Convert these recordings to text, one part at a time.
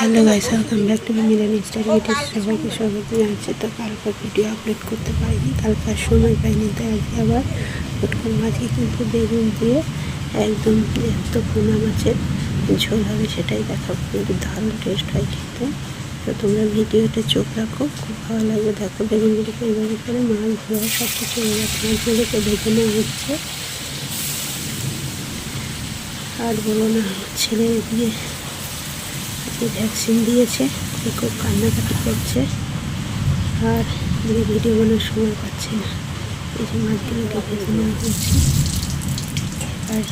Hello guys, welcome back to Mirani style video. সবাইকে স্বাগত জানাচ্ছি। তো কালকে ভিডিও আপলোড করতে পারিনি, কালকে আর সময় পাইনি, তাই আজকে আবার ফুটকল মাছকে কিন্তু বেগুন দিয়ে একদম এত পোনা মাছের ঝোল হবে সেটাই দেখাবো। কিন্তু দারুণ টেস্ট হয় কিন্তু। তো তোমরা ভিডিওতে চোখ রাখো, খুব ভালো লাগবে। দেখো বেগুনগুলোকে এইভাবে করে মাছ ধোয়া সব কিছু হয়ে যাচ্ছে, মাছগুলোকে ভেজে নেওয়া হচ্ছে। আর বলো না, ছেলে দিয়ে ভ্যাকসিন দিয়েছে, খুব কান্নাকাটি করছে আর ভিডিও বানানোর সময় পাচ্ছে না। এই যে মাছগুলোকে ভেজে নেওয়া হচ্ছে, আর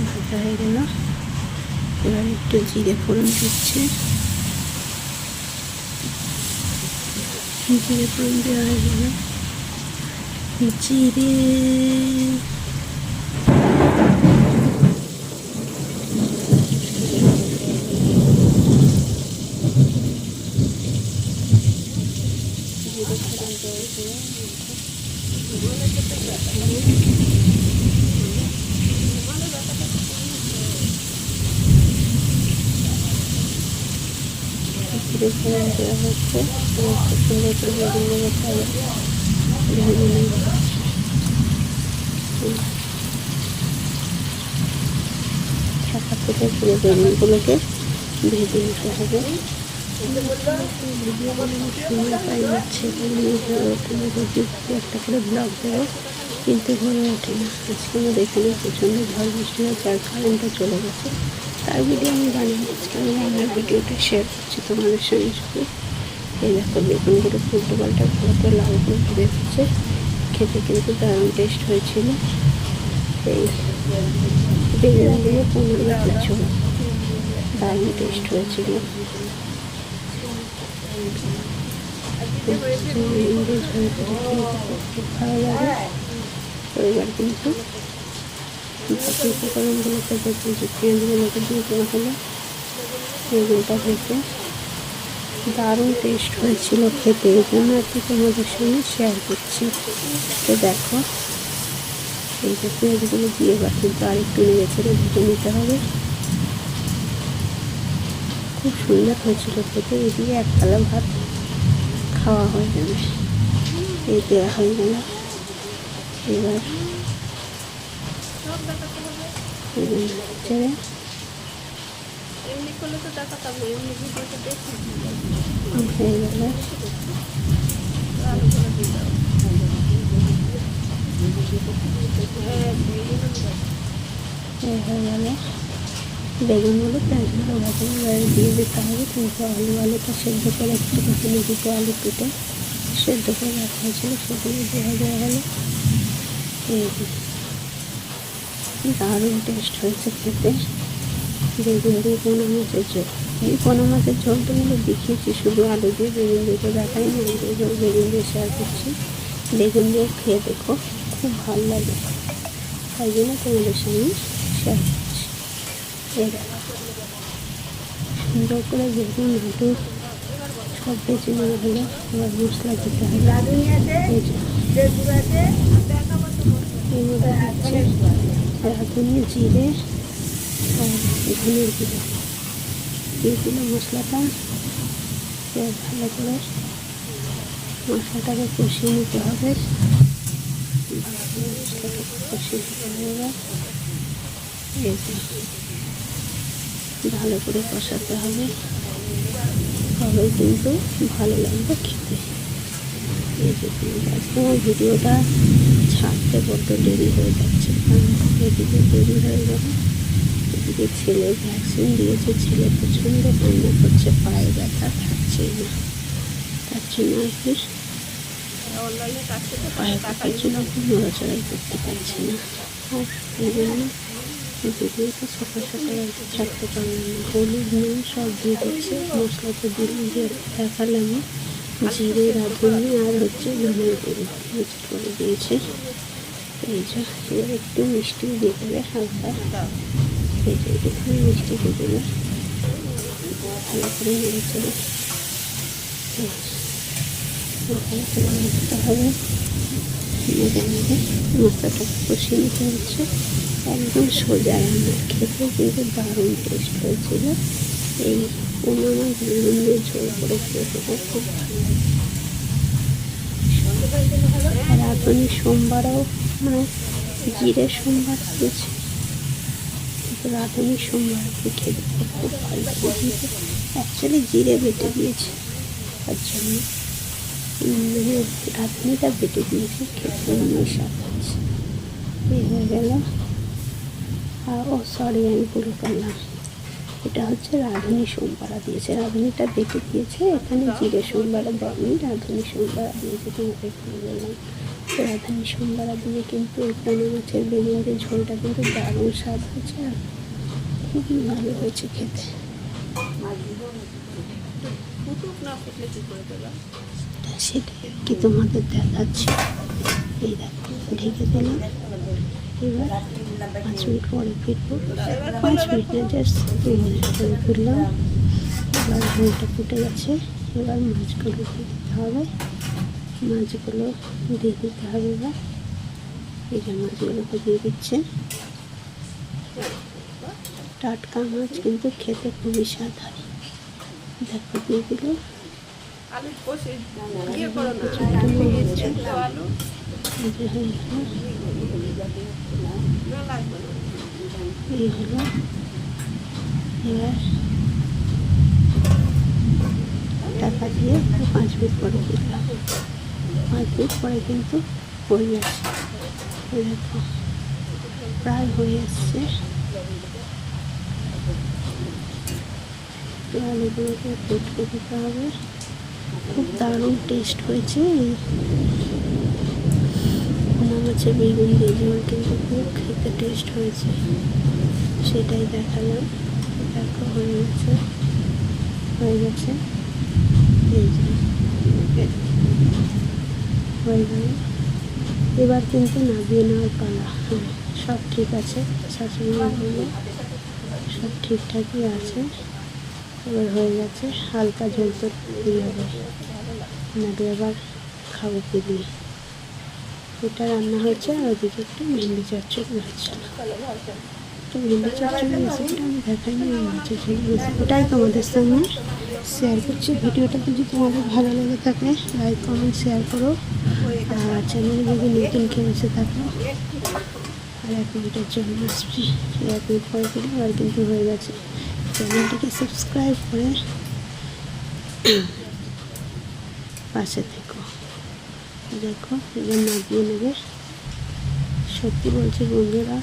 ভাজা হয়ে গেল। এবার একটু জিরে ফোড়ন দিচ্ছে, জিরে ফোড়ন দেওয়া হয়ে গেল। জিরে ফোড়ন দেওয়া হচ্ছে, সুন্দর করে বেগুন ঢাকা থেকে পুরো বেগুনগুলোকে ভেজে নিতে হবে। ভিডিও বানানোর সময় পাই যাচ্ছে, হয়ে ওঠে না। রোজই একটা করে ব্লগ দেবো, কিন্তু হয়ে ওঠে না। আজকে আমাদের এখানে প্রচণ্ড ঝড় বৃষ্টি হয়েছে আর কারেন্টটা চলে গেছে, তার ভিডিও আমি বানিয়ে আজকে আমি আমার ভিডিওটা শেয়ার করছি তোমাদের সঙ্গে শুধু। এই দেখো বেগুনগুলো উল্টো পাল্টা ভালো করে লাল করে ভেজে দিচ্ছে, খেতে কিন্তু দারুণ টেস্ট হয়েছিল। এই বেগুনগুলো পোনা মাছের ঝোল দারুণ টেস্ট হয়েছিল। খুব ভালো লাগে। তো এবার কিন্তু বাকি উপকরণগুলোকে দেখি, যে পেঁয়াজগুলোকে দিয়ে দেওয়া হলো। বেগুনটা ভেজে দারুণ টেস্ট হয়েছিল খেতে, এই জন্য আর কি তোমাদের সঙ্গে শেয়ার করছি। তো দেখো এই যে পেঁয়াজগুলো দিয়ে এবার কিন্তু আরেকটু নেড়ে ছেড়ে ভেজে নিতে হবে। খুব সুন্দর হয়েছিল খেতে। এদিকে এক থালা ভাত খাওয়া হয়ে যাবে। এই দেওয়া হয়ে গেল। এবার ছেড়ে হয়ে গেল। হয়ে গেল বেগুনগুলো পেঁয়াজগুলো ভাজা এবার দিয়ে দিতে হবে। কিন্তু আলুটা সেদ্ধ করে একটুখানি দুটো আলু কেটে সেদ্ধ করে রাখা হয়েছিল, সেগুলো দেওয়া হলো। দারুণ টেস্ট হয়েছে খেতে বেগুন দিয়ে পোনা মাছের ঝোল। এই পোনা মাছের ঝোল তোগুলো দেখিয়েছি শুধু আলু দিয়ে, বেগুন দিয়ে তো দেখাইনি। আমি বেগুন দিয়ে শেয়ার করছি। বেগুন দিয়ে খেয়ে দেখো, খুব ভালো লাগে, তাই জন্য তোমাদের সঙ্গে শেয়ার করছি। এই দেখো সুন্দর করে বেগুন আলু সব বেছে নেওয়া হলো। এবার মশলা দিতে হবে। এর মধ্যে হচ্ছে রাঁধুনি, জিরে আর ধনের গুঁড়ো দিয়ে দিলে মশলাটা ভালো করে মশলাটাকে কষিয়ে নিতে হবে। মশলাটাকে কষিয়ে নিতে হবে, ভালো করে কষাতে হবে, তবে কিন্তু ভালো লাগবে খেতে। এই যে আজকে আমার ভিডিওটা ছাড়তে বড্ড দেরি হয়ে যাচ্ছে, কারণ এদিকে দেরি হয়ে যাবে। এদিকে ছেলে ভ্যাকসিন দিয়েছে, ছেলে প্রচণ্ড কান্না করছে, পায়ে ব্যথা থাকছেই না, তার জন্য আর কি পায়ে ব্যথার জন্য নড়াচড়াই করতে পারছে না। আর এই জন্য ভিডিওটা সকাল সকাল আর কি ছাড়তে পারলাম না। হলুদ নুন সব দিয়ে দিচ্ছে, মশলা তো দিয়ে দেখালাম। জিরে, রাঁধুনি আর হচ্ছে ধনের গুঁড়ো মিক্সড করে দিয়েছে। এই যে এবার একটু মিষ্টি দিয়ে দেবে হালকা, এই যে একটু মিষ্টি দিয়ে দেবে, ভালো করে নেড়ে চেড়ে ভালো করে নাড়তে হবে। মশলাটা কষিয়ে নিতে হচ্ছে, একদম সোজা রান্না। খেতে কিন্তু দারুণ টেস্ট হয়েছিল। এই পোনা মাছ বেগুন দিয়ে ঝোল করে খেতে খুব ভালো লাগে। রাঁধুনি সোমবারও মানে জিরে সোমবার দিয়েছে, কিন্তু রাঁধুনি সোমবার খেতে খুব ভালো লাগে। জিরে অ্যাকচুয়ালি জিরে বেটে দিয়েছে, তার জন্য মানে রাঁধুনিটা বেটে দিয়েছে, খেতে এমনি স্বাদ হচ্ছে। এই হয়ে গেল। ও সরি, আমি ভুল করলাম, এটা হচ্ছে রাঁধুনি সোমবারা দিয়েছে, রাঁধুনিটা বেটে দিয়েছে, এখানে জিরে সোমবারা দেয়নি, রাঁধুনি সোমবারা দিয়েছে। তোমাকে বললাম রাঁধুনি সোমবারা দিয়ে কিন্তু এই পোনা মাছের বেগুন দিয়ে ঝোলটা কিন্তু দারুণ স্বাদ হয়েছে আর খুবই ভালো হয়েছে খেতে। সেটাই কি তোমাদের দেখাচ্ছি। এই দেখো ঢেকে দিলাম, এবার 5 মিনিট পরে ফিরবো, 5 মিনিট না জাস্ট 2 মিনিট পরে ফিরলাম। এবার ঝোলটা ফুটে গেছে, এবার মাছগুলো দিয়ে দিতে হবে, মাছগুলো দিয়ে দিতে হবে। এবার এই যে মাছগুলোকে দিয়ে দিচ্ছে, টাটকা মাছ কিন্তু খেতে খুবই স্বাদ হয়। দেখো দিয়ে দিল, এই হলো। এবার টাকা দিয়ে 5 মিনিট পরে দিলাম, 5 মিনিট পরে কিন্তু হয়ে যাচ্ছে। দেখো প্রায় হয়ে আসছে। আলুগুলোকে ফুটতে দিতে হবে, খুব দারুণ টেস্ট হয়েছে। পোনা মাছের বেগুন দিয়ে ঝোল কিন্তু খুব খেতে টেস্ট হয়েছে, সেটাই দেখালাম। দেখো হয়ে গেছে, হয়ে গেছে, এই যে হয়ে গেল। এবার কিন্তু নামিয়ে নেওয়ার পালা। হ্যাঁ সব ঠিক আছে, শাশুড়ি মা বললো সব ঠিকঠাকই আছে। এবার হয়ে গেছে, হালকা ঝোল তো দিয়ে হবে, নাড়ে আবার খাবো কি দিয়ে। এটা রান্না হয়েছে, আর ওদিকে একটু ভেন্ডি চচ্চড়ি হচ্ছিল। তো ভেন্ডি চচ্চড়ি রেসিপিটা আমি দেখাইনি, মাছের ঝোল রেসিপিটাই তোমাদের সামনে শেয়ার করছি। ভিডিওটা যদি তোমাদের ভালো লেগে থাকে লাইক কমেন্ট শেয়ার করো, আর চ্যানেলে যদি নতুন কেউ এসে থাকো আর 1 মিনিটের জন্য আসছি, 1 মিনিট পরে দিলে আর কিন্তু হয়ে গেছে। চ্যানেলটিকে সাবস্ক্রাইব করে পাশে থেকো। দেখো এবার নামিয়ে নেবে। সত্যি বলছি বন্ধুরা,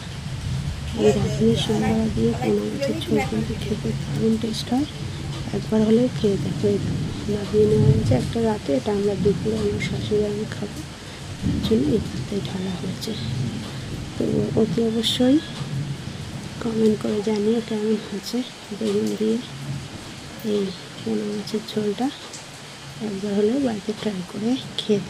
এই রাঁধুনি সোমবারা দিয়ে পোনা মাছের ঝোল কিন্তু খেতে দারুণ টেস্ট হয়, একবার হলেও খেয়ে দেখো। এই নামিয়ে নেওয়া হয়েছে একটা রাতে, এটা আমরা দুপুরে আমার শাশুড়ি আমি খাবো, তার জন্য এই পাতায় ঢালা হয়েছে। তো অতি অবশ্যই কমেন্ট করে জানিও কেমন হয়েছে বেগুন দিয়ে এই পোনা মাছের ঝোলটা, একবার হলেও বাড়িতে ট্রাই করে খেয়ে